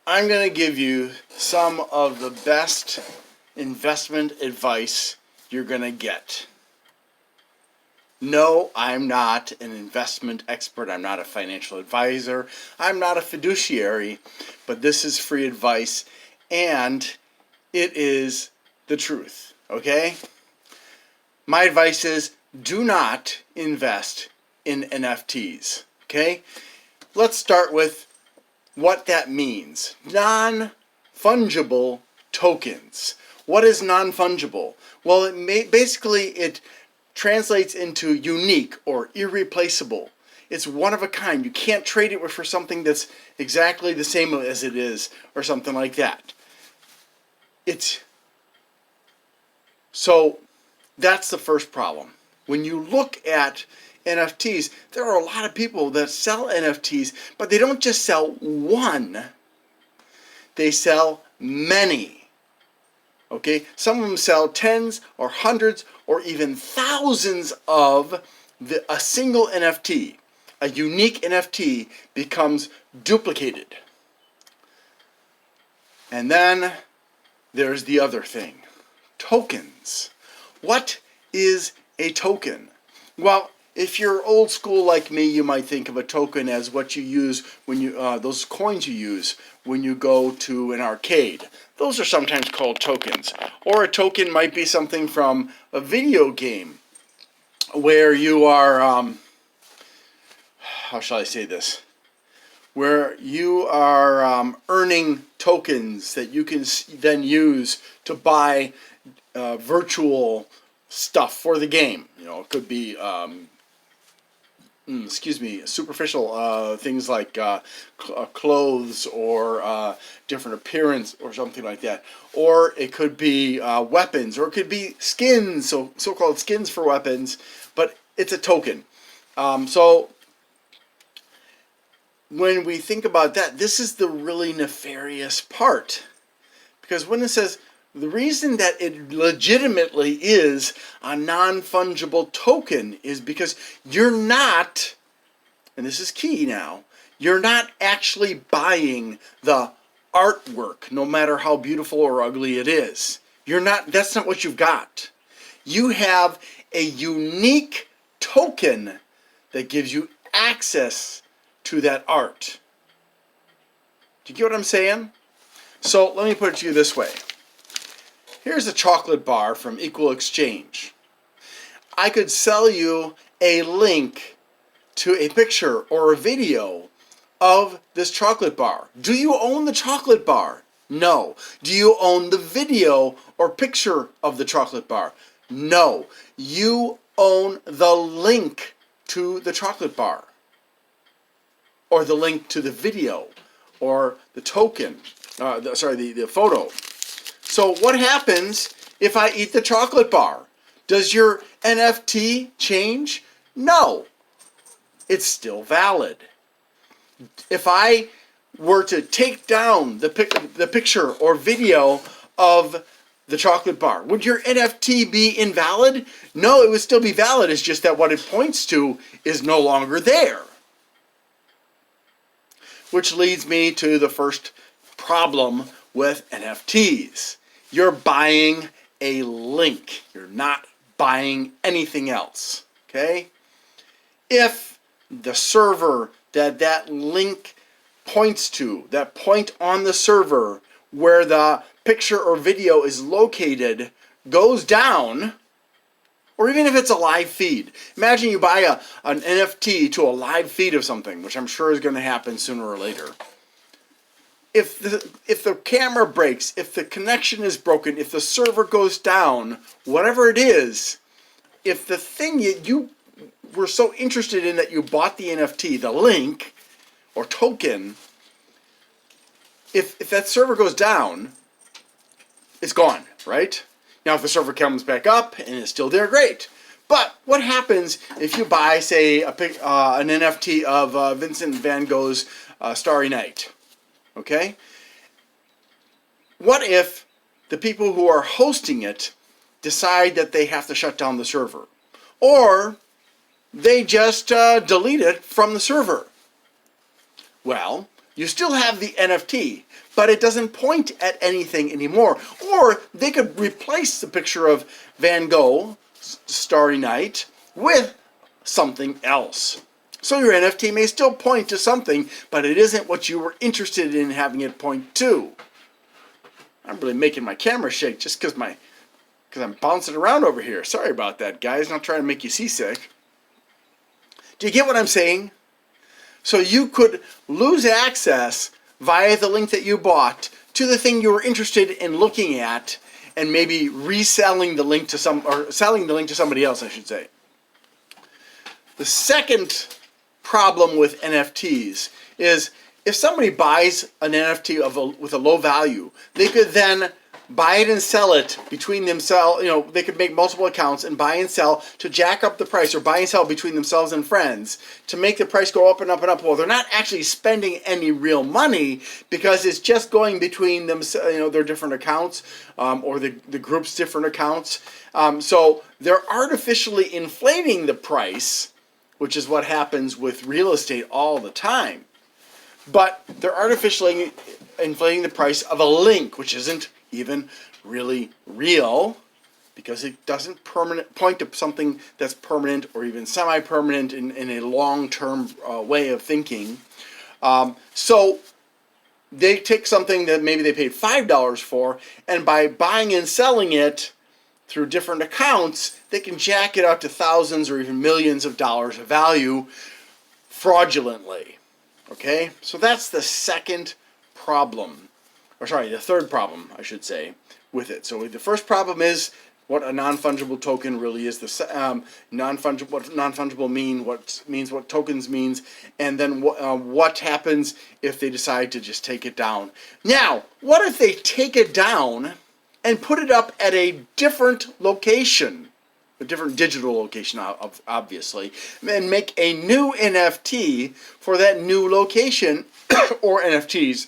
I'm going to give you some of the best investment advice you're going to get. No, I'm not an investment expert. I'm not a financial advisor. I'm not a fiduciary, but this is free advice and it is the truth, okay? My advice is do not invest in NFTs, okay? Let's start with what that means. Non-fungible tokens. What is non-fungible? Well, basically it translates into unique or irreplaceable. It's one of a kind. You can't trade it for something that's exactly the same as it is or something like that. So that's the first problem. When you look at NFTs, there are a lot of people that sell NFTs, but they don't just sell one, they sell many. Okay, some of them sell tens or hundreds or even thousands of a single NFT. A unique NFT becomes duplicated. And then there's the other thing, tokens. What is a token? Well, if you're old school like me, you might think of a token as what you use when you those coins you use when you go to an arcade. Those are sometimes called tokens. Or a token might be something from a video game where you are, how shall I say this? Where you are earning tokens that you can then use to buy virtual stuff for the game. You know, it could be superficial things like clothes or different appearance or something like that. Or it could be weapons, or it could be skins, so-called skins for weapons, but it's a token. So when we think about that, this is the really nefarious part. Because when it says, the reason that it legitimately is a non-fungible token is because you're not, and this is key now, you're not actually buying the artwork, no matter how beautiful or ugly it is. That's not what you've got. You have a unique token that gives you access to that art. Do you get what I'm saying? So let me put it to you this way. Here's a chocolate bar from Equal Exchange. I could sell you a link to a picture or a video of this chocolate bar. Do you own the chocolate bar? No. Do you own the video or picture of the chocolate bar? No. You own the link to the chocolate bar, or the link to the video, or the token, the photo. So what happens if I eat the chocolate bar? Does your NFT change? No. It's still valid. If I were to take down the picture or video of the chocolate bar, would your NFT be invalid? No, it would still be valid. It's just that what it points to is no longer there. Which leads me to the first problem with NFTs. You're buying a link. You're not buying anything else. Okay? If the server that link points to, that point on the server where the picture or video is located, goes down, or even if it's a live feed. Imagine you buy an NFT to a live feed of something, which I'm sure is going to happen sooner or later. If the camera breaks, if the connection is broken, if the server goes down, whatever it is, if the thing you were so interested in that you bought the NFT, the link or token, if that server goes down, it's gone, right? Now if the server comes back up and it's still there, great. But what happens if you buy, say, an NFT of Vincent van Gogh's Starry Night? Okay? What if the people who are hosting it decide that they have to shut down the server? Or they just delete it from the server? Well, You still have the NFT, but it doesn't point at anything anymore. Or they could replace the picture of Van Gogh, Starry Night, with something else. So your NFT may still point to something, but it isn't what you were interested in having it point to. I'm really making my camera shake just because I'm bouncing around over here. Sorry about that, guys. Not trying to make you seasick. Do you get what I'm saying? So you could lose access via the link that you bought to the thing you were interested in looking at, and maybe reselling the link to selling the link to somebody else, I should say. The second problem with NFTs is if somebody buys an NFT with a low value, they could then buy it and sell it between themselves. They could make multiple accounts and buy and sell to jack up the price, or buy and sell between themselves and friends to make the price go up and up and up. Well, they're not actually spending any real money because it's just going between them, their different accounts, or the group's different accounts. So they're artificially inflating the price, which is what happens with real estate all the time. But they're artificially inflating the price of a link, which isn't even really real, because it doesn't point to something that's permanent or even semi-permanent in a long-term way of thinking. So they take something that maybe they paid $5 for, and by buying and selling it through different accounts, they can jack it up to thousands or even millions of dollars of value fraudulently. Okay, so that's the third problem, I should say, with it. So the first problem is what a non-fungible token really is. What non-fungible means, what tokens means, and then what happens if they decide to just take it down. Now, what if they take it down and put it up at a different location, a different digital location, obviously, and make a new NFT for that new location, or NFTs,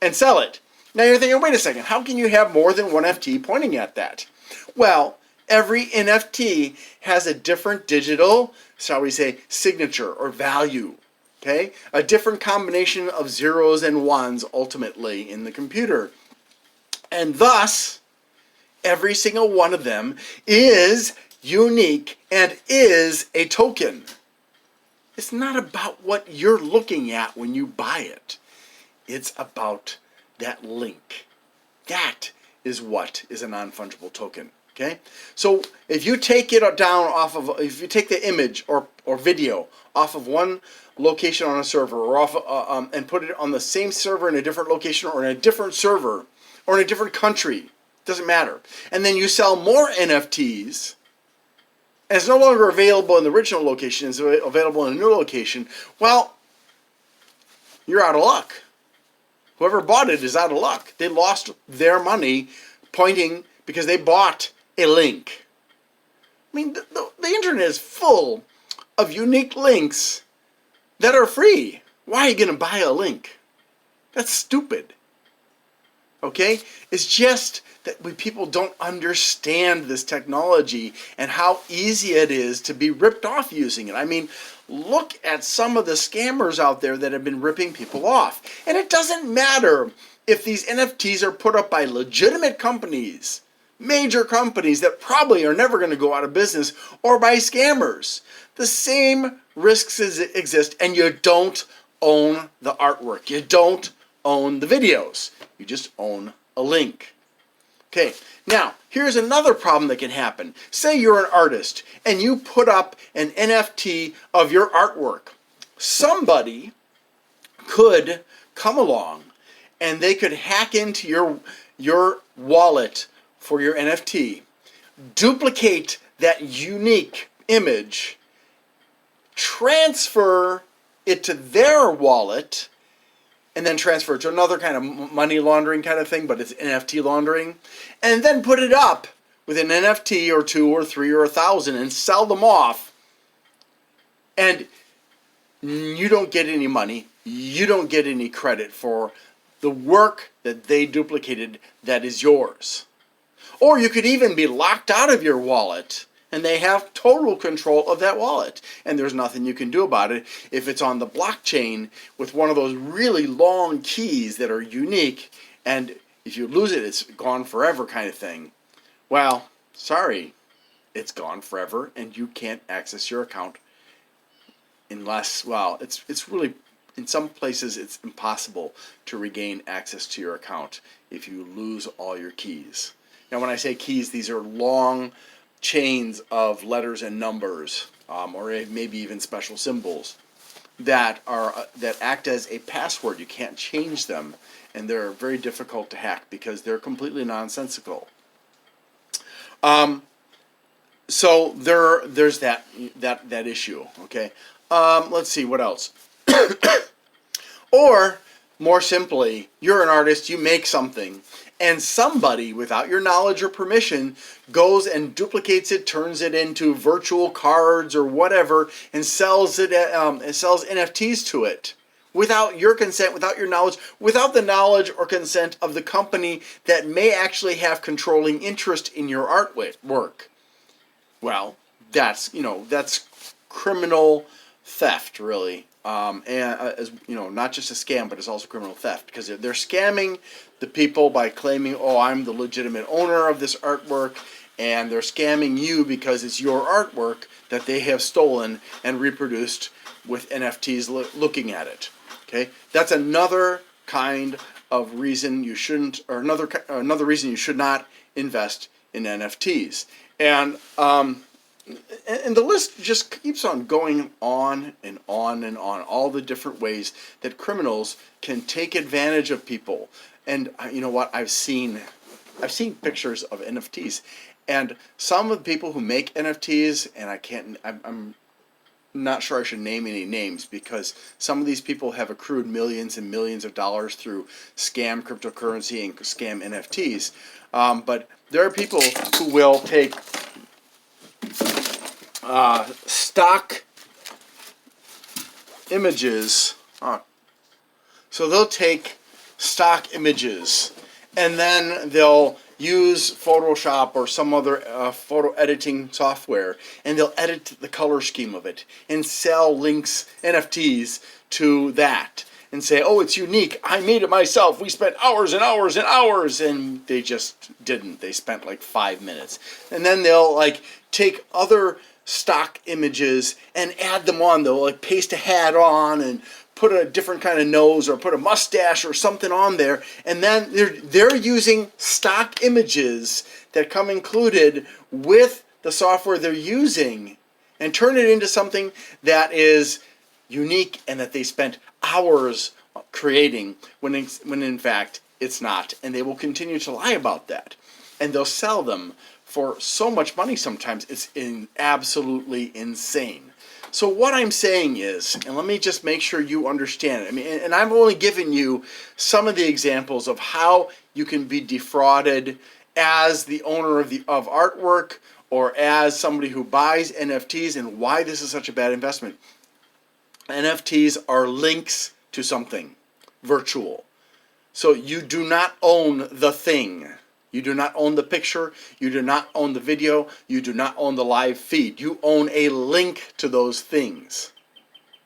and sell it? Now you're thinking, wait a second, how can you have more than one NFT pointing at that? Well, every NFT has a different digital, shall we say, signature or value. Okay? A different combination of zeros and ones ultimately in the computer. And thus, every single one of them is unique and is a token. It's not about what you're looking at when you buy it. It's about that link. That is what is a non-fungible token. Okay? So if you take it down if you take the image or video off of one location on a server, or and put it on the same server in a different location, or in a different server, or in a different country, doesn't matter, and then you sell more NFTs, and it's no longer available in the original location, it's available in a new location, well, you're out of luck. Whoever bought it is out of luck. They lost their money because they bought a link. I mean, the internet is full of unique links that are free. Why are you going to buy a link? That's stupid. Okay? It's just that people don't understand this technology and how easy it is to be ripped off using it. I mean, look at some of the scammers out there that have been ripping people off. And it doesn't matter if these NFTs are put up by legitimate companies, major companies that probably are never going to go out of business, or by scammers. The same risks exist, and you don't own the artwork. You don't own the videos. You just own a link. Okay, now, here's another problem that can happen. Say you're an artist, and you put up an NFT of your artwork. Somebody could come along, and they could hack into your wallet for your NFT, duplicate that unique image, transfer it to their wallet, and then transfer it to another kind of money laundering kind of thing, but it's NFT laundering, and then put it up with an NFT or 2 or 3 or 1,000 and sell them off. And you don't get any money. You don't get any credit for the work that they duplicated that is yours. Or you could even be locked out of your wallet And they have total control of that wallet. And there's nothing you can do about it if it's on the blockchain with one of those really long keys that are unique. And if you lose it, it's gone forever kind of thing. Well, sorry, it's gone forever and you can't access your account unless, well, it's really, in some places it's impossible to regain access to your account if you lose all your keys. Now when I say keys, these are long chains of letters and numbers, or maybe even special symbols that act as a password. You can't change them, and they're very difficult to hack because they're completely nonsensical. So there's that issue. Okay. Let's see what else. Or more simply, you're an artist, you make something, and somebody, without your knowledge or permission, goes and duplicates it, turns it into virtual cards or whatever, and sells NFTs to it without your consent, without your knowledge, without the knowledge or consent of the company that may actually have controlling interest in your artwork. Well, that's criminal theft, really. As you know, not just a scam, but it's also criminal theft, because they're scamming the people by claiming, oh, I'm the legitimate owner of this artwork, and they're scamming you because it's your artwork that they have stolen and reproduced with NFTs looking at it. Okay, that's another kind of reason you shouldn't, or another reason you should not invest in NFTs. And the list just keeps on going on and on and on, all the different ways that criminals can take advantage of people. And you know what? I've seen pictures of NFTs, and some of the people who make NFTs, and I'm not sure I should name any names, because some of these people have accrued millions and millions of dollars through scam cryptocurrency and scam NFTs. But there are people who will take stock images. So they'll take stock images and then they'll use Photoshop or some other photo editing software, and they'll edit the color scheme of it and sell links, NFTs, to that and say, oh, it's unique, I made it myself, we spent hours and hours and hours, and they just didn't. They spent like 5 minutes. And then they'll take other stock images and add them on. They'll paste a hat on and put a different kind of nose or put a mustache or something on there, and then they're using stock images that come included with the software they're using and turn it into something that is unique and that they spent hours creating, when in fact it's not. And they will continue to lie about that, and they'll sell them for so much money sometimes. It's absolutely insane. So what I'm saying is, and let me just make sure you understand it. I mean, and I've only given you some of the examples of how you can be defrauded as the owner of artwork, or as somebody who buys NFTs, and why this is such a bad investment. NFTs are links to something virtual. So you do not own the thing. You do not own the picture, you do not own the video, you do not own the live feed. You own a link to those things.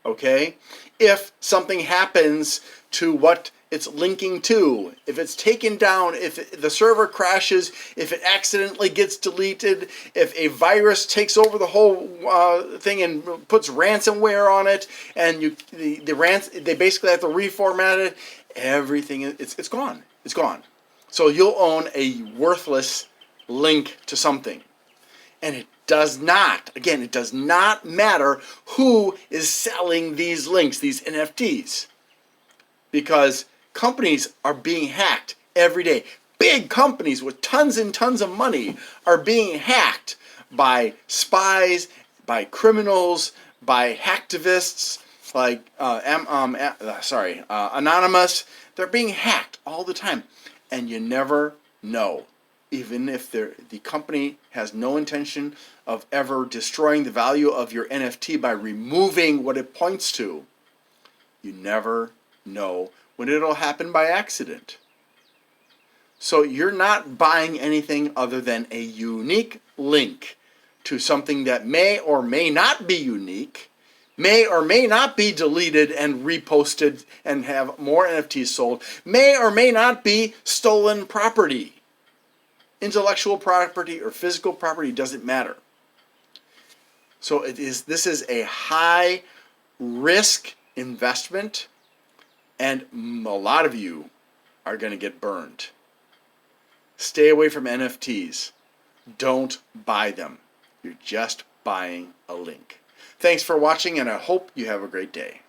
Okay? If something happens to what it's linking to, if it's taken down, if the server crashes, if it accidentally gets deleted, if a virus takes over the whole thing and puts ransomware on it, and they basically have to reformat it, everything, it's gone. It's gone. So you'll own a worthless link to something. And it does not matter who is selling these links, these NFTs. Because companies are being hacked every day. Big companies with tons and tons of money are being hacked by spies, by criminals, by hacktivists, like Anonymous. They're being hacked all the time. And you never know. Even if the company has no intention of ever destroying the value of your NFT by removing what it points to, you never know when it'll happen by accident. So you're not buying anything other than a unique link to something that may or may not be unique, may or may not be deleted and reposted and have more NFTs sold, may or may not be stolen property. Intellectual property or physical property doesn't matter. So this is a high risk investment, and a lot of you are going to get burned. Stay away from NFTs. Don't buy them. You're just buying a link. Thanks for watching, and I hope you have a great day.